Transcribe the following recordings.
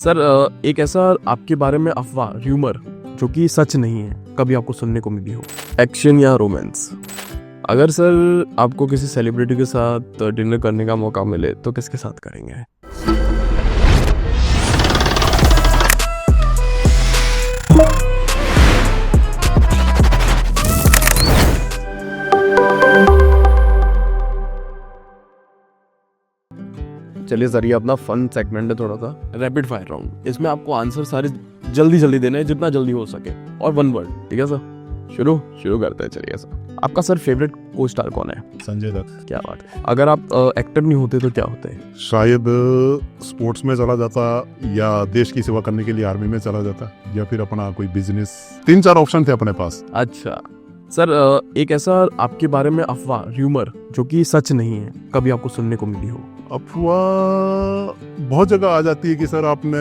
Sir एक ऐसा आपके बारे में अफवाह र्यूमर जो कि सच नहीं है कभी आपको सुनने को मिली हो, एक्शन या रोमांस। अगर सर आपको किसी सेलिब्रिटी के साथ डिनर करने का मौका मिले तो किसके साथ करेंगे? चलिए सर, ये अपना फन सेगमेंट है, थोड़ा सा रैपिड फायर राउंड। इसमें आपको आंसर सारे जल्दी जल्दी देने हैं, जितना जल्दी हो सके, और वन वर्ड। ठीक है सर, शुरू करते हैं। चलिए सर, आपका सर फेवरेट को स्टार कौन है? संजय दत्त। क्या बात है। अगर आप एक्टर नहीं होते तो क्या होते हैं? शायद स्पोर्ट्स में चला जाता, या देश की सेवा करने के लिए आर्मी में चला जाता, या फिर अपना कोई बिजनेस। 3-4 ऑप्शन थे अपने पास। अच्छा सर, एक ऐसा आपके बारे में अफवाह र्यूमर जो कि सच नहीं है कभी आपको सुनने को मिली हो? अफवाह बहुत जगह आ जाती है कि सर आपने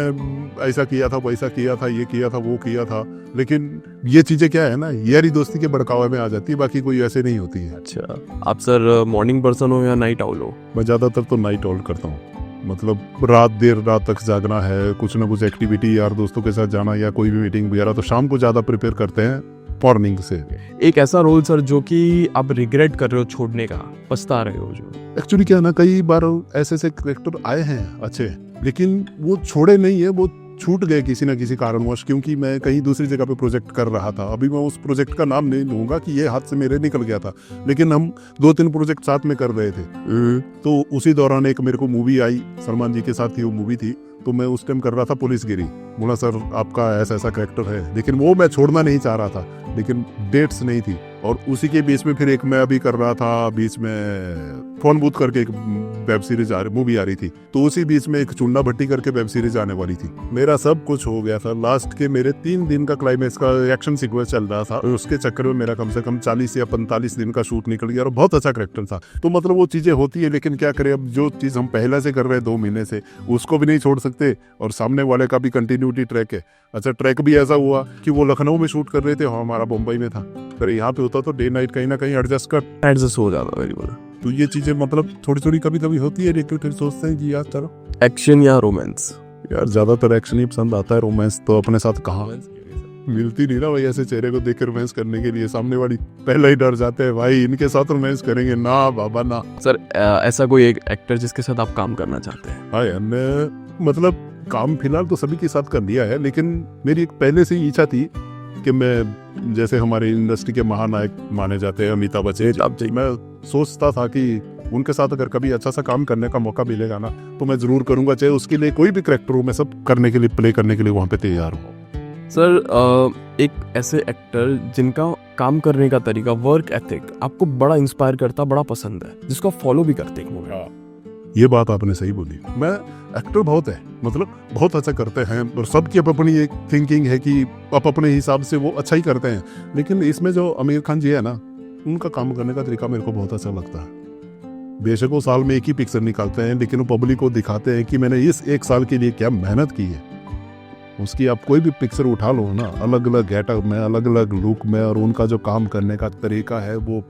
ऐसा किया था, वैसा किया था, ये किया था, वो किया था, लेकिन ये चीजें क्या है ना, यारी दोस्ती के भड़कावे में आ जाती है, बाकी कोई ऐसे नहीं होती है। अच्छा, आप सर मॉर्निंग पर्सन हो या नाइट आउल हो? मैं ज्यादातर तो नाइट आउल करता हूँ। मतलब देर रात तक जागना है, कुछ ना कुछ एक्टिविटी, यार दोस्तों के साथ जाना या कोई भी मीटिंग वगैरह, तो शाम को ज्यादा प्रिपेयर करते हैं मॉर्निंग से। एक ऐसा रोल सर जो कि आप रिग्रेट कर रहे हो छोड़ने का, पछता रहे हो जो? एक्चुअली क्या है ना, कई बार ऐसे कैरेक्टर आए हैं अच्छे, लेकिन वो छोड़े नहीं है, वो छूट गए किसी ना किसी कारणवश, क्योंकि मैं कहीं दूसरी जगह पे प्रोजेक्ट कर रहा था। अभी मैं उस प्रोजेक्ट का नाम नहीं लूंगा कि ये हाथ से मेरे निकल गया था, लेकिन हम 2-3 प्रोजेक्ट साथ में कर रहे थे। तो उसी दौरान एक मेरे को मूवी आई, सलमान जी के साथ ही वो मूवी थी, तो मैं उस टाइम कर रहा था पुलिसगिरी। बोला सर आपका ऐसा कैरेक्टर है, लेकिन वो मैं छोड़ना नहीं चाह रहा था, लेकिन डेट्स नहीं थी। और उसी के बीच में फिर एक मैं अभी कर रहा था, बीच में फोन बूथ करके एक वेब सीरीज मूवी आ रही थी, तो उसी बीच में एक चुन्ना भट्टी करके वेब सीरीज आने वाली थी। मेरा सब कुछ हो गया था, लास्ट के मेरे 3 दिन का क्लाइमेक्स का एक्शन सीक्वेंस चल रहा था, उसके चक्कर में मेरा कम से कम 40 या 45 दिन का शूट निकल गया, और बहुत अच्छा कैरेक्टर था। तो मतलब वो चीजें होती है, लेकिन क्या करें, अब जो चीज हम पहले से कर रहे हैं 2 महीने से, उसको भी नहीं छोड़ सकते, और सामने वाले का भी कंटिन्यूटी ट्रैक है। अच्छा, ट्रैक भी ऐसा हुआ कि वो लखनऊ में शूट कर रहे थे, हमारा मुंबई में था, पर यहाँ पे होता तो डे नाइट कहीं ना कहीं एडजस्ट हो जाता है। तो ये चीजें मतलब थोड़ी कभी होती है, लेकिन फिर सोचते हैं कि यार चलो। एक्शन या रोमांस? यार ज्यादातर एक्शन ही पसंद आता है, रोमांस तो अपने साथ कहाँ मिलती नहीं ना भाई, ऐसे चेहरे को देख कर रोमांस करने के लिए सामने वाली पहले ही डर जाते हैं, भाई इनके साथ रोमांस करेंगे ना बाबा ना। सर ऐसा कोई एक एक्टर जिसके साथ आप काम करना चाहते हैं? हाँ यार, मैं मतलब काम फिलहाल तो सभी के साथ कर लिया है, लेकिन मेरी एक पहले से ही इच्छा थी कि मैं, जैसे हमारी इंडस्ट्री के महानायक माने जाते हैं अमिताभ बच्चन, मैं सोचता था कि उनके साथ अगर कभी अच्छा सा काम करने का मौका मिलेगा ना, तो मैं जरूर करूंगा, चाहे उसके लिए कोई भी कैरेक्टर हो, मैं सब करने के लिए, प्ले करने के लिए वहां पे तैयार हूँ। सर एक ऐसे एक्टर जिनका काम करने का तरीका, वर्क एथिक आपको बड़ा इंस्पायर करता, बड़ा पसंद है, जिसको फॉलो भी करते हैं? ये बात आपने सही बोली। मैं एक्टर बहुत है, मतलब बहुत अच्छा करते हैं, और सबकी अपनी एक थिंकिंग है कि आप अपने हिसाब से वो अच्छा ही करते हैं, लेकिन इसमें जो आमिर खान जी है ना, उनका काम करने का तरीका मेरे को बहुत अच्छा लगता है। बेशक वो साल में एक ही पिक्चर निकालते हैं, लेकिन वो पब्लिक को दिखाते हैं कि मैंने इस 1 साल के लिए क्या मेहनत की है। उसकी आप कोई भी पिक्चर उठा लो ना, अलग अलग गेटअप में, अलग अलग लुक में, और उनका जो काम करने का तरीका है वो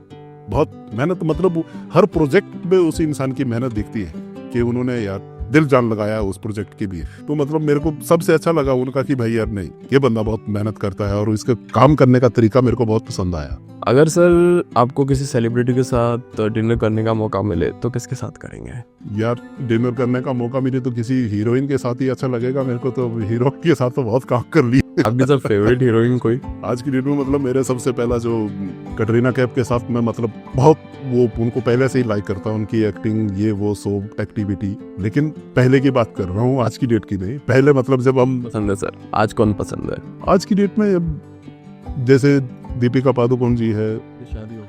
बहुत मेहनत, मतलब हर प्रोजेक्ट में उस इंसान की मेहनत दिखती है कि उन्होंने यार दिल जान लगाया उस प्रोजेक्ट के लिए। तो मतलब मेरे को सबसे अच्छा लगा उनका कि भाई यार नहीं, ये बंदा बहुत मेहनत करता है, और इसका काम करने का तरीका मेरे को बहुत पसंद आया। अगर सर आपको किसी सेलिब्रिटी के साथ डिनर करने का मौका मिले तो किसके साथ करेंगे? यार डिनर करने का मौका मिले तो किसी हीरोइन के साथ ही अच्छा लगेगा मेरे को, तो हीरो के साथ तो बहुत काम कर ली। आपकी सर फेवरेट हीरोइन कोई आज की डेट में? मतलब मेरे सबसे पहला जो कटरीना कैफ के साथ मैं मतलब बहुत वो उनको पहले से ही लाइक करता हूँ, उनकी एक्टिंग, ये वो सब एक्टिविटी, लेकिन पहले की बात कर रहा हूँ, आज की डेट की नहीं। पहले मतलब जब हम पसंद है सर, आज कौन पसंद है? आज की डेट में जैसे दीपिका पादुकोण जी है, शादी हो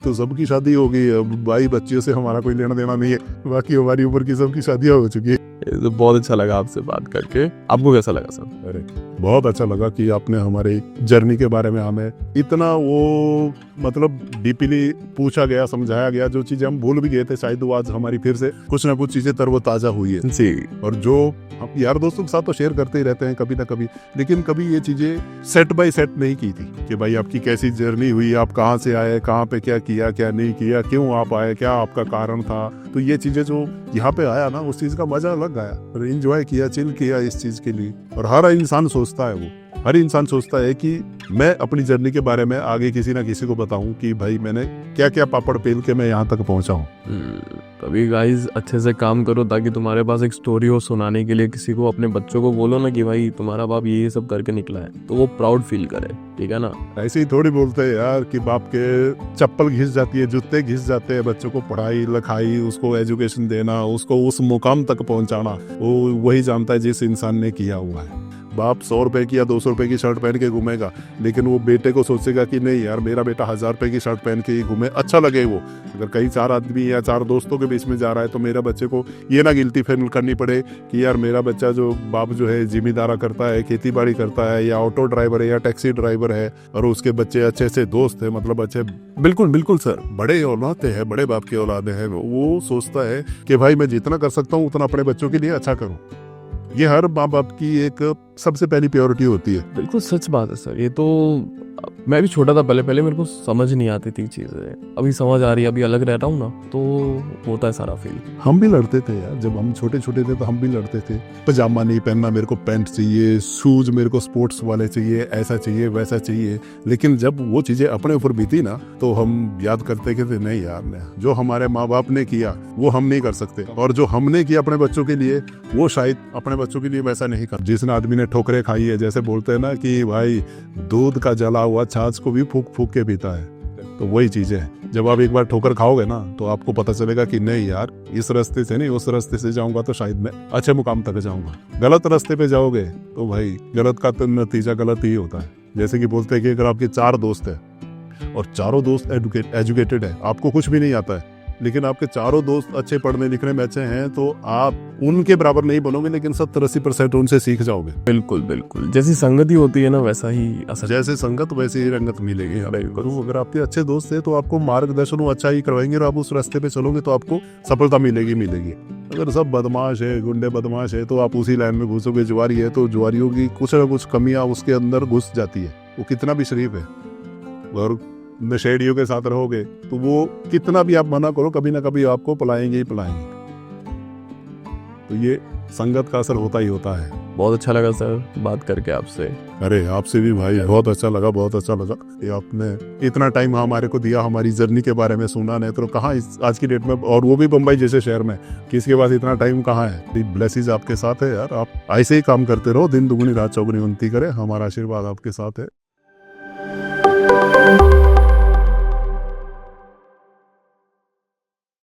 तो सबकी शादी हो गई, अब भाई बच्चियों से हमारा कोई लेना देना नहीं है, बाकी हमारी ऊपर की सबकी शादियां हो चुकी है। तो बहुत अच्छा लगा आपसे बात करके। आपको कैसा लगा सर? अरे बहुत अच्छा लगा कि आपने हमारे जर्नी के बारे में हमें इतना वो मतलब डीपली पूछा गया, समझाया गया, जो चीजें हम भूल भी गए थे, शायद वो आज हमारी फिर से कुछ ना कुछ चीजें तरोताजा हुई है जी। और जो हम यार दोस्तों के साथ तो शेयर करते ही रहते हैं कभी ना कभी, लेकिन कभी ये चीजें सेट बाय सेट नहीं की थी कि भाई आपकी कैसी जर्नी हुई, आप कहाँ से आए, कहाँ पे क्या किया क्या नहीं किया, क्यों आप आए, क्या आपका कारण था, तो ये चीज़ें जो यहाँ पे आया ना, उस चीज़ का मजा अलग आया और इंजॉय किया, चिल किया इस चीज़ के लिए। और हर इंसान सोचता है, वो हर इंसान सोचता है कि मैं अपनी जर्नी के बारे में आगे किसी ना किसी को बताऊं कि भाई मैंने क्या क्या पापड़ पेल के मैं यहाँ तक पहुँचा हूँ। तभी गाइस अच्छे से काम करो ताकि तुम्हारे पास एक स्टोरी हो सुनाने के लिए। किसी को, अपने बच्चों को बोलो ना कि भाई तुम्हारा बाप ये सब करके निकला है, तो वो प्राउड फील करे, ठीक है ना। ऐसे ही थोड़ी बोलते हैं यार कि बाप के चप्पल घिस जाती है, जूते घिस जाते हैं, बच्चों को पढ़ाई लिखाई, उसको एजुकेशन देना, उसको उस मुकाम तक पहुंचाना, वो वही जानता है जिस इंसान ने किया हुआ है। बाप 100 रुपए की या 200 रुपए की शर्ट पहन के घूमेगा, लेकिन वो बेटे को सोचेगा कि नहीं यार मेरा बेटा 1000 रुपए की शर्ट पहन के ही घूमे, अच्छा लगे वो। अगर कहीं 4 आदमी या 4 दोस्तों के बीच में जा रहा है तो मेरा बच्चे को ये ना गिल्टी फील करनी पड़े कि यार मेरा बच्चा जो बाप जो है जिम्मेदारा करता है, खेती बाड़ी करता है, या ऑटो ड्राइवर है या टैक्सी ड्राइवर है, और उसके बच्चे अच्छे से दोस्त है, मतलब अच्छे। बिल्कुल बिल्कुल सर, बड़े औलाद है, बड़े बाप की औलादे हैं। वो सोचता है कि भाई मैं जितना कर सकता हूँ उतना अपने बच्चों के लिए अच्छा करूँ। ये हर माँ बाप की एक सबसे पहली प्रायोरिटी होती है। बिल्कुल सच बात है सर। ये तो मैं भी छोटा था, पहले मेरे को समझ नहीं आती थी चीज़ें, अभी समझ आ रही है। अभी अलग रहता हूँ ना तो होता है सारा फील। हम भी लड़ते थे यार, जब हम छोटे छोटे थे तो हम भी लड़ते थे। पजामा नहीं पहनना, मेरे को पैंट चाहिए, शूज मेरे को स्पोर्ट्स वाले चाहिए, ऐसा चाहिए वैसा चाहिए। लेकिन जब वो चीजें अपने ऊपर बीती ना तो हम याद करते कि नहीं यार, जो हमारे माँ बाप ने किया वो हम नहीं कर सकते, और जो हमने किया अपने बच्चों के लिए वो शायद अपने बच्चों के लिए वैसा नहीं कर। जिस आदमी ने ठोकरें खाई है, जैसे बोलते हैं ना कि भाई दूध का जला हुआ छाछ को भी फूक फूक के पीता है, तो वही चीजें हैं। जब आप एक बार ठोकर खाओगे ना तो आपको पता चलेगा कि नहीं यार, इस रास्ते से नहीं उस रास्ते से जाऊंगा तो शायद मैं अच्छे मुकाम तक जाऊंगा। गलत रास्ते पे जाओगे तो भाई गलत का तो नतीजा गलत ही होता है। जैसे कि बोलते हैं कि अगर आपके 4 दोस्त है और चारों दोस्त एजुकेटेड है, आपको कुछ भी नहीं आता है, लेकिन आपके चारों दोस्त अच्छे पढ़ने लिखने में अच्छे हैं, तो आप उनके बराबर नहीं बनोगे, लेकिन 70-80% उनसे सीख जाओगे। बिल्कुल बिल्कुल, जैसी संगति होती है ना वैसा ही असर। जैसे संगत वैसे ही रंगत मिलेगी। तो अगर आपके अच्छे दोस्त है तो आपको मार्गदर्शन अच्छा ही करवाएंगे और आप उस रास्ते पे चलोगे तो आपको सफलता मिलेगी। अगर सब बदमाश है, गुंडे बदमाश है, तो आप उसी लाइन में घुसोगे। जुआरी है तो जुआरियों की कुछ ना कुछ कमियां उसके अंदर घुस जाती है। वो कितना भी शरीफ है और नशेड़ियों के साथ रहोगे तो वो कितना भी आप मना करो, कभी ना कभी आपको पलाएंगे ही पलाएंगे। तो ये संगत का असर होता ही होता है। बहुत अच्छा लगा सर बात करके आपसे। अरे आपसे भी भाई बहुत अच्छा लगा, बहुत अच्छा लगा। ये आपने इतना टाइम हमारे को दिया, हमारी जर्नी के बारे में सुना। नहीं तो कहाँ आज की डेट में, और वो भी बम्बई जैसे शहर में, किसके पास इतना टाइम कहाँ है। ब्लेसिंग्स आपके साथ है यार, आप ऐसे ही काम करते रहो, दिन दुगनी रात चौगुनी उन्नति करे। हमारा आशीर्वाद आपके साथ है।